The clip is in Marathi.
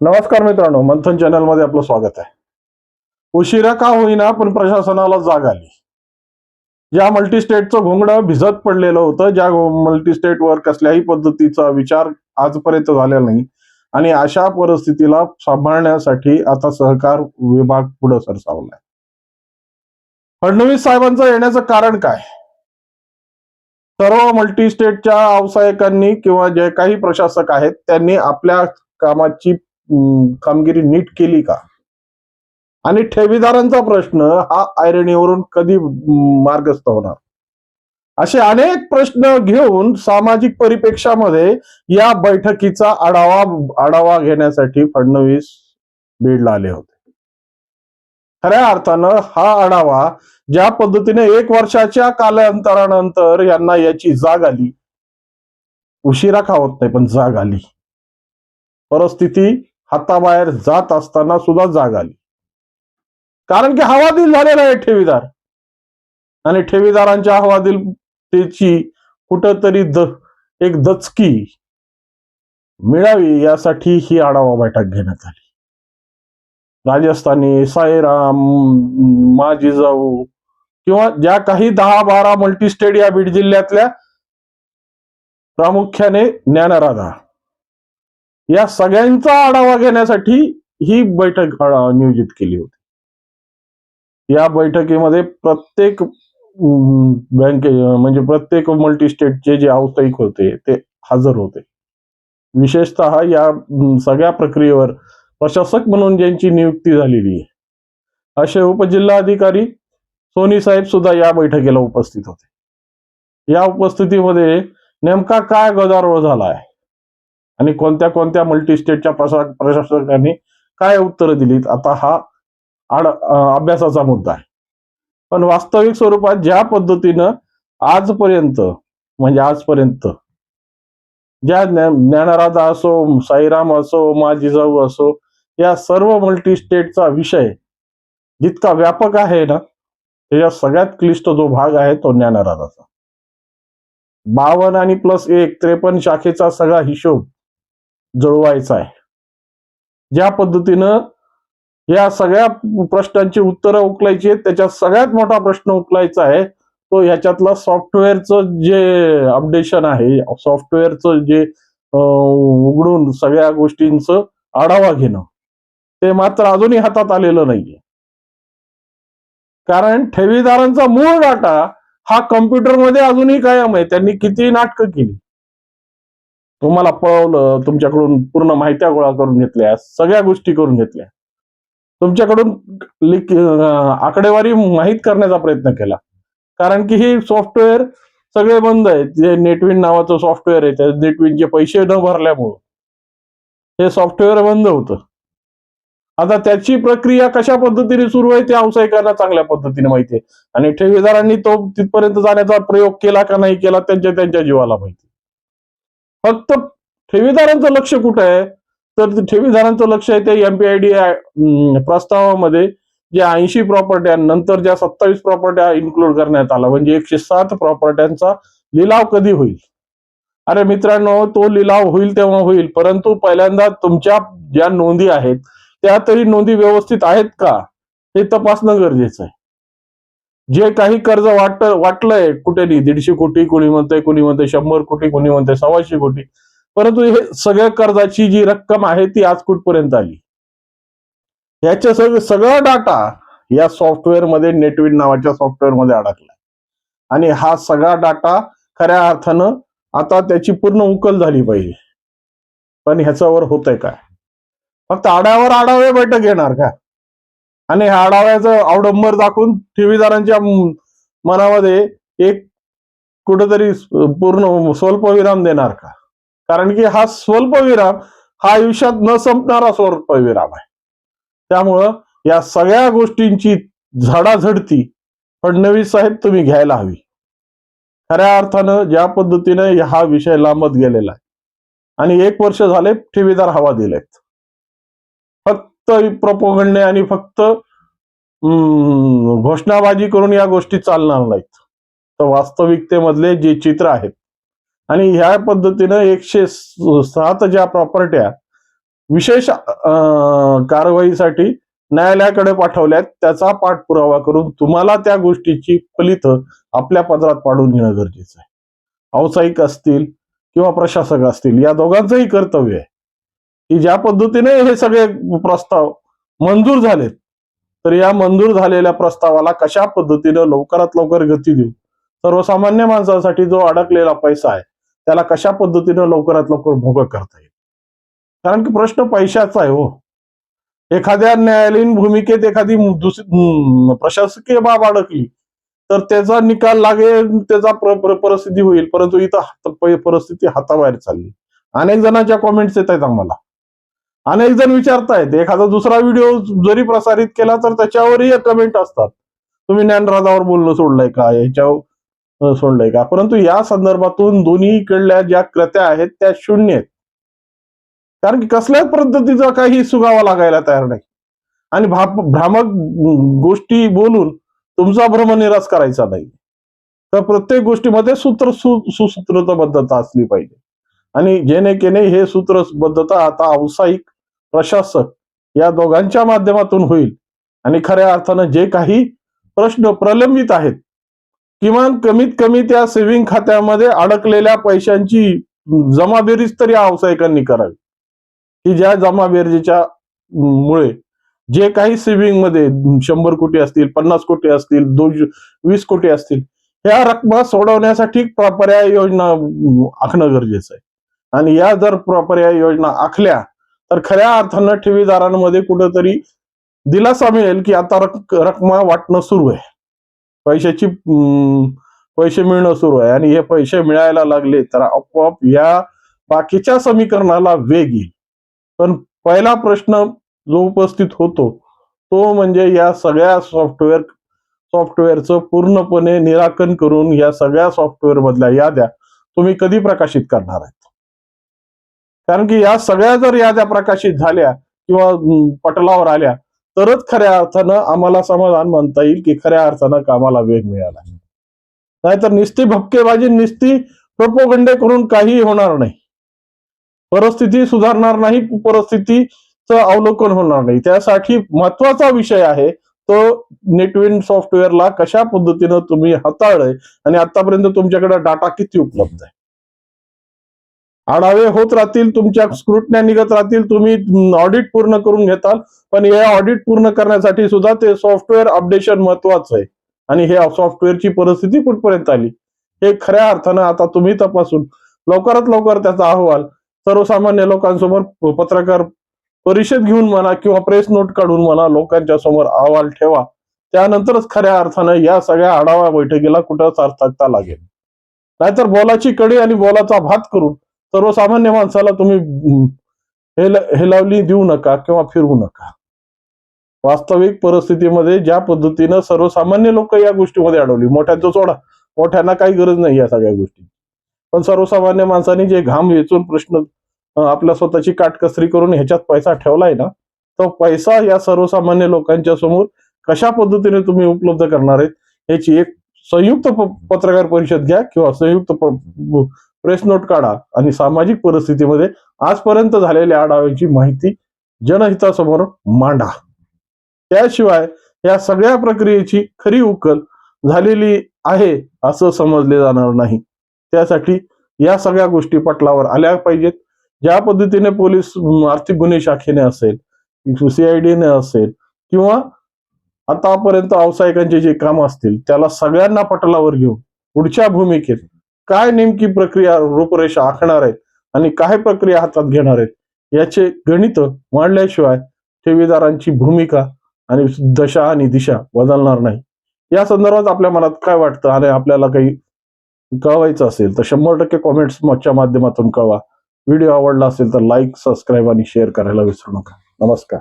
नमस्कार मित्रांनो, मंथन चॅनल मध्ये आपलं स्वागत आहे. उशिरा का होईना पण प्रशासनाला जाग आली. ज्या मल्टीस्टेटचं घोंगडं भिजत पडलेलं होतं, ज्या मल्टीस्टेटवर कसल्याही पद्धतीचा विचार आजपर्यंत झालेला नाही आणि अशा परिस्थितीला सांभाळण्यासाठी आता सहकार विभाग पुढे सरसावलाय. फडणवीस साहेबांचं येण्याचं कारण काय? सर्व मल्टीस्टेटच्या व्यावसायिकांनी किंवा जे काही प्रशासक आहेत त्यांनी आपल्या कामाची कामगिरी नीट केली का? आणि ठेवीदारांचा प्रश्न हा ऐरणीवरून कधी मार्गस्थ होणार? असे अनेक प्रश्न घेऊन सामाजिक परिप्रेक्षामध्ये या बैठकीचा आढावा घेण्यासाठी फडणवीस बीडला आले होते. खऱ्या अर्थानं हा आढावा ज्या पद्धतीने 1 वर्षाच्या कालांतरानंतर यांना याची जाग आली, उशिरा का होत नाही पण जाग आली, परिस्थिती हाताबाहेर जात असताना सुद्धा जाग आली. कारण की हवादिल झालेला आहे ठेवीदार आणि ठेवीदारांच्या हवादिलतेची कुठंतरी एक दचकी मिळावी यासाठी ही आढावा बैठक घेण्यात आली. राजस्थानी, साईराम, मा जिजाऊ किंवा ज्या काही 10-12 मल्टीस्टेट या बीड जिल्ह्यातल्या, प्रामुख्याने ज्ञानराधा, या सगळ्यांचा आढावा घेण्यासाठी ही बैठक नियोजित केली होती. या बैठकीमध्ये प्रत्येक बँके म्हणजे प्रत्येक मल्टीस्टेटचे जे व्यावसायिक होते ते हजर होते. विशेषतः या सगळ्या प्रक्रियेवर प्रशासक म्हणून ज्यांची नियुक्ती झालेली आहे असे उपजिल्हाधिकारी सोनी साहेब सुद्धा या बैठकीला उपस्थित होते. या उपस्थितीमध्ये नेमका काय गदारोळ झाला आहे आणि कोणत्या कोणत्या मल्टीस्टेटच्या प्रशासकांनी काय उत्तरं दिलीत, आता हा अभ्यासाचा मुद्दा आहे. पण वास्तविक स्वरूपात ज्या पद्धतीनं आजपर्यंत ज्या ज्ञानराधा असो, साईराम असो, मा जिजाऊ असो, या सर्व मल्टीस्टेटचा विषय जितका व्यापक आहे ना, त्याच्या सगळ्यात क्लिष्ट जो भाग आहे तो ज्ञानराधाचा. 52 आणि +1 53 शाखेचा सगळा हिशोब जुळवायचा आहे. ज्या पद्धतीनं या सगळ्या प्रश्नांची उत्तरं उकलायची आहेत, त्याच्यात सगळ्यात मोठा प्रश्न उकलायचा आहे तो ह्याच्यातला सॉफ्टवेअरचं जे अपडेशन आहे, सॉफ्टवेअरचं जे उघडून सगळ्या गोष्टींचं आढावा घेणं, ते मात्र अजूनही हातात आलेलं नाहीये. कारण ठेवीदारांचा मूळ डाटा हा कम्प्युटरमध्ये अजूनही कायम आहे. त्यांनी किती नाटकं केली, तुम्हाला पळवलं, तुमच्याकडून पूर्ण माहित्या गोळा करून घेतल्या, सगळ्या गोष्टी करून घेतल्या, तुमच्याकडून आकडेवारी माहीत करण्याचा प्रयत्न केला. कारण की ही सॉफ्टवेअर सगळे बंद आहेत. जे नेटविन नावाचं सॉफ्टवेअर आहे, त्या नेटविनचे पैसे न भरल्यामुळं हे सॉफ्टवेअर बंद होतं. आता त्याची प्रक्रिया कशा पद्धतीने सुरू आहे ते व्यावसायिकांना चांगल्या पद्धतीने माहिती आहे आणि ठेवीदारांनी तो तिथपर्यंत जाण्याचा प्रयोग केला का नाही केला त्यांच्या जीवाला माहिती. फक्त ठेवीदारांचं लक्ष कुठं आहे, तर ठेवीदारांचं लक्ष आहे ते एमपीआयडी प्रस्तावामध्ये जे 80 प्रॉपर्ट्या नंतर ज्या 27 प्रॉपर्ट्या इन्क्लूड करण्यात आला, म्हणजे 107 प्रॉपर्ट्यांचा लिलाव कधी होईल. अरे मित्रांनो, तो लिलाव होईल तेव्हा होईल, परंतु पहिल्यांदा तुमच्या ज्या नोंदी आहेत त्या तरी नोंदी व्यवस्थित आहेत का हे तपासणं गरजेचं आहे. जे काही कर्ज वाटलंय कुठे 150 कोटी, कोणी म्हणतंय 100 कोटी, कोणी म्हणतंय 125 कोटी, परंतु हे सगळ्या कर्जाची जी रक्कम आहे ती आज कुठपर्यंत आली, याच्या सगळा डाटा या सॉफ्टवेअरमध्ये, नेटविन नावाच्या सॉफ्टवेअरमध्ये अडकलाय. आणि हा सगळा डाटा खऱ्या अर्थानं आता त्याची पूर्ण उकल झाली पाहिजे. पण ह्याच्यावर होतंय काय? फक्त आढावे बैठक घेणार का आणि ह्या आढाव्याचं अवडंबर दाखवून ठेवीदारांच्या मनामध्ये एक कुठेतरी पूर्ण स्वल्पविराम देणार का? कारण की हा स्वल्पविराम हा आयुष्यात न संपणारा स्वल्पविराम आहे. त्यामुळं या सगळ्या गोष्टींची झडाझडती फडणवीस साहेब तुम्ही घ्यायला हवी. खऱ्या अर्थानं ज्या पद्धतीने हा विषय लांबत गेलेला आहे आणि 1 वर्ष झाले ठेवीदार हवा दिलेत. फक्त प्रोपोगंडे आणि फक्त घोषणाबाजी करून या गोष्टी चालणार नाहीत. तर वास्तविकतेमधले जे चित्र आहेत आणि ह्या पद्धतीनं 107 ज्या प्रॉपर्ट्या विशेष कारवाईसाठी न्यायालयाकडे पाठवल्यात, त्याचा पाठपुरावा करून तुम्हाला त्या गोष्टीची फलित आपल्या पदरात पाडून घेणं गरजेचं आहे. व्यावसायिक असतील किंवा प्रशासक असतील, या दोघांचंही कर्तव्य आहे की ज्या पद्धतीने हे सगळे प्रस्ताव मंजूर झालेत, तर या मंजूर झालेल्या प्रस्तावाला कशा पद्धतीनं लवकरात लवकर गती देऊ, सर्वसामान्य माणसासाठी जो अडकलेला पैसा आहे त्याला कशा पद्धतीनं लवकरात लवकर मोकळं करता येईल. कारण की प्रश्न पैशाचा आहे हो. एखाद्या न्यायालयीन भूमिकेत एखादी प्रशासकीय बाब अडकली तर त्याचा निकाल लागेल, त्याचा परिस्थिती होईल, परंतु इथं परिस्थिती हाताबाहेर चालली. अनेक जणांच्या कॉमेंट्स येत आहेत आम्हाला. अनेक जण विचारतायत, एखादा दुसरा व्हिडिओ जरी प्रसारित केला तर त्याच्यावरही कमेंट असतात, तुम्ही ज्ञानराजावर बोलणं सोडलंय का, याच्यावर सोडलंय का. परंतु या संदर्भातून दोन्हीकडल्या ज्या कृत्या आहेत त्या शून्य आहेत. कारण की कसल्याच पद्धतीचा काही सुगावा लागायला तयार नाही आणि भ्रामक गोष्टी बोलून तुमचा भ्रमनिरास करायचा नाही. तर प्रत्येक गोष्टीमध्ये सुसूत्रबद्धता असली पाहिजे आणि जेणेकेने हे सूत्रबद्धता आता व्यावसायिक प्रशासक या दोघांच्या माध्यमातून होईल आणि खऱ्या अर्थानं जे काही प्रश्न प्रलंबित आहेत, किमान कमीत कमी त्या सेव्हिंग खात्यामध्ये अडकलेल्या पैशांची जमाबेरीज तरी व्यावसायिकांनी करावी, की ज्या जमाबेरीच्या मुळे जे काही सेव्हिंग मध्ये 100 कोटी असतील, 50 कोटी असतील, 20 कोटी असतील, ह्या रकमा सोडवण्यासाठी पर्याय योजना आखणं गरजेचं आहे. आणि या जर पर्याय योजना आखल्या तर खऱ्या अर्थानं ठेवीदारांमध्ये कुठंतरी दिलासा मिळेल की आता रकमा वाटणं सुरू आहे, पैसे मिळणं सुरू आहे आणि हे पैसे मिळायला लागले तर आपोआप या बाकीच्या समीकरणाला वेग येईल. पण पहिला प्रश्न जो उपस्थित होतो तो म्हणजे या सगळ्या सॉफ्टवेअरचं पूर्णपणे निराकरण करून या सगळ्या सॉफ्टवेअर मधल्या याद्या तुम्ही कधी प्रकाशित करणार आहेत. कारण की या सगळ्या जर याद्या प्रकाशित झाल्या किंवा पटलावर आल्या तरच खऱ्या अर्थानं आम्हाला समाधान मानता येईल की खऱ्या अर्थानं कामाला वेग मिळाला. नाहीतर निस्ती भपकेबाजी, निस्ती प्रोपोगंडे करून काही होणार नाही. परिस्थिती सुधारणार नाही, परिस्थितीचं अवलोकन होणार नाही. त्यासाठी महत्वाचा विषय आहे तो नेटविन सॉफ्टवेअरला कशा पद्धतीनं तुम्ही हाताळलंय आणि आतापर्यंत तुमच्याकडे डाटा किती उपलब्ध आहे. आढावे होत राहतील, तुमच्या स्क्रुटन्या निघत राहतील, तुम्ही ऑडिट पूर्ण करून घेताल, पण हे ऑडिट पूर्ण करण्यासाठी सुद्धा ते सॉफ्टवेअर अपडेशन महत्वाचं आहे आणि हे सॉफ्टवेअरची परिस्थिती कुठपर्यंत आली हे खऱ्या अर्थानं आता तुम्ही तपासून लवकरात लवकर त्याचा अहवाल सर्वसामान्य लोकांसमोर पत्रकार परिषद घेऊन म्हणा किंवा प्रेस नोट काढून म्हणा लोकांच्या समोर अहवाल ठेवा. त्यानंतरच खऱ्या अर्थानं या सगळ्या आढावा बैठकीला कुठं सार्थकता लागेल. नाहीतर बोलाची कडी आणि बोलाचा भात करून सर्वसामान्य माणसाला तुम्ही हेलावली देऊ नका किंवा फिरवू नका. वास्तविक परिस्थितीमध्ये ज्या पद्धतीनं सर्वसामान्य लोक या गोष्टीमध्ये अडवली, मोठ्यांचं सोडा, मोठ्यांना काही गरज नाही या सगळ्या गोष्टी, पण सर्वसामान्य माणसांनी जे घाम वेचून प्रश्न आपल्या स्वतःची काटकसरी करून ह्याच्यात पैसा ठेवलाय ना, तो पैसा या सर्वसामान्य लोकांच्या समोर कशा पद्धतीने तुम्ही उपलब्ध करणार आहेत याची एक संयुक्त पत्रकार परिषद घ्या किंवा संयुक्त प्रेस नोट काढा आणि सामाजिक परिस्थितीमध्ये आजपर्यंत झालेल्या आढाव्याची माहिती जनहितासमोर मांडा. त्याशिवाय या सगळ्या प्रक्रियेची खरी उकल झालेली आहे असं समजले जाणार नाही. त्यासाठी या सगळ्या गोष्टी पटलावर आल्या पाहिजेत. ज्या पद्धतीने पोलीस आर्थिक गुन्हे शाखेने असेल, सीआयडीने असेल किंवा आतापर्यंत व्यावसायिकांचे जे काम असतील त्याला सगळ्यांना पटलावर घेऊन पुढच्या भूमिकेत काय नेमकी प्रक्रिया रूपरेषा आखणार आहेत आणि काय प्रक्रिया हातात घेणार आहेत याचे गणित मांडल्याशिवाय ठेवीदारांची भूमिका आणि दशा आणि दिशा बदलणार नाही. या संदर्भात आपल्या मनात काय वाटतं आणि आपल्याला काही कळवायचं असेल तर 100% कॉमेंट्सच्या माध्यमातून कळवा. व्हिडिओ आवडला असेल तर लाईक, सबस्क्राईब आणि शेअर करायला विसरू नका. नमस्कार.